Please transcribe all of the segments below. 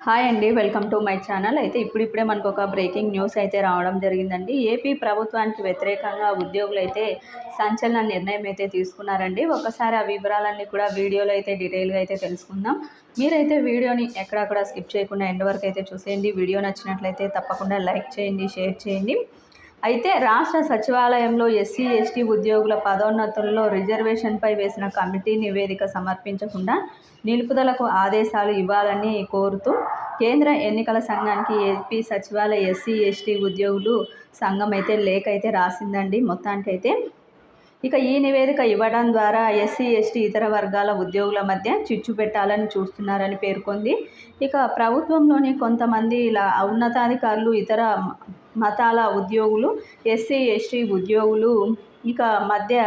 Hi అండి, welcome to my channel. అయితే ఇప్పుడిప్పుడే మనకు ఒక బ్రేకింగ్ న్యూస్ అయితే రావడం జరిగిందండి. ఏపీ ప్రభుత్వానికి వ్యతిరేకంగా ఉద్యోగులు అయితే సంచలన నిర్ణయం అయితే తీసుకున్నారండి. ఒకసారి ఆ వివరాలన్నీ కూడా వీడియోలో అయితే డీటెయిల్గా అయితే తెలుసుకుందాం. మీరైతే వీడియోని ఎక్కడక్కడ స్కిప్ చేయకుండా ఎండ్ వరకు అయితే చూసేయండి. వీడియో నచ్చినట్లయితే తప్పకుండా లైక్ చేయండి, షేర్ చేయండి. అయితే రాష్ట్ర సచివాలయంలో ఎస్సీ ఎస్టీ ఉద్యోగుల పదోన్నతుల్లో రిజర్వేషన్పై వేసిన కమిటీ నివేదిక సమర్పించకుండా నిలుపుదలకు ఆదేశాలు ఇవ్వాలని కోరుతూ కేంద్ర ఎన్నికల సంఘానికి ఏపీ సచివాలయ ఎస్సీ ఎస్టీ ఉద్యోగులు సంఘం అయితే లేఖ అయితే రాసిందండి మొత్తానికైతే. ఇక ఈ నివేదిక ఇవ్వడం ద్వారా ఎస్సీ ఎస్టీ ఇతర వర్గాల ఉద్యోగుల మధ్య చిచ్చు పెట్టాలని చూస్తున్నారని పేర్కొంది. ఇక ప్రభుత్వంలోని కొంతమంది ఇలా ఉన్నతాధికారులు ఇతర మతాల ఉద్యోగులు ఎస్సీ ఎస్టీ ఉద్యోగులు ఇక మధ్య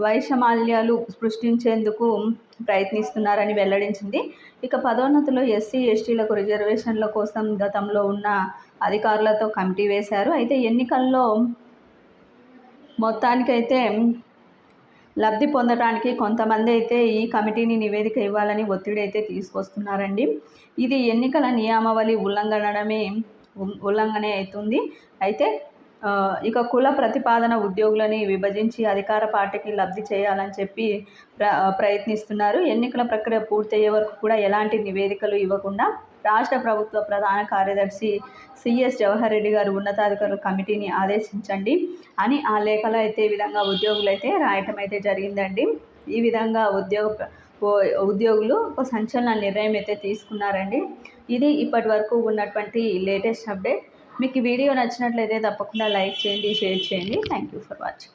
వైషమ్యాలు సృష్టించేందుకు ప్రయత్నిస్తున్నారని వెల్లడించింది. ఇక పదోన్నతిలో ఎస్సీ ఎస్టీలకు రిజర్వేషన్ల కోసం గతంలో ఉన్న అధికారులతో కమిటీ వేశారు. అయితే ఎన్నికల్లో మొత్తానికైతే లబ్ధి పొందడానికి కొంతమంది అయితే ఈ కమిటీని నివేదిక ఇవ్వాలని ఒత్తిడి అయితే తీసుకొస్తున్నారండి. ఇది ఎన్నికల నియమావళి ఉల్లంఘనే అవుతుంది. అయితే ఇక కుల ప్రతిపాదన ఉద్యోగులని విభజించి అధికార పార్టీకి లబ్ధి చేయాలని చెప్పి ప్రయత్నిస్తున్నారు. ఎన్నికల ప్రక్రియ పూర్తయ్యే వరకు కూడా ఎలాంటి నివేదికలు ఇవ్వకుండా రాష్ట్ర ప్రభుత్వ ప్రధాన కార్యదర్శి సిఎస్ జవహర్ రెడ్డి గారు ఉన్నతాధికారుల కమిటీని ఆదేశించండి అని ఆ లేఖలో అయితే ఈ విధంగా ఉద్యోగులు అయితే రాయటం అయితే జరిగిందండి. ఈ విధంగా ఉద్యోగులు ఒక సంచలన నిర్ణయం అయితే తీసుకున్నారండి. ఇది ఇప్పటి వరకు ఉన్నటువంటి లేటెస్ట్ అప్డేట్. మీకు ఈ వీడియో నచ్చినట్లయితే తప్పకుండా లైక్ చేయండి, షేర్ చేయండి. Thank you for watching.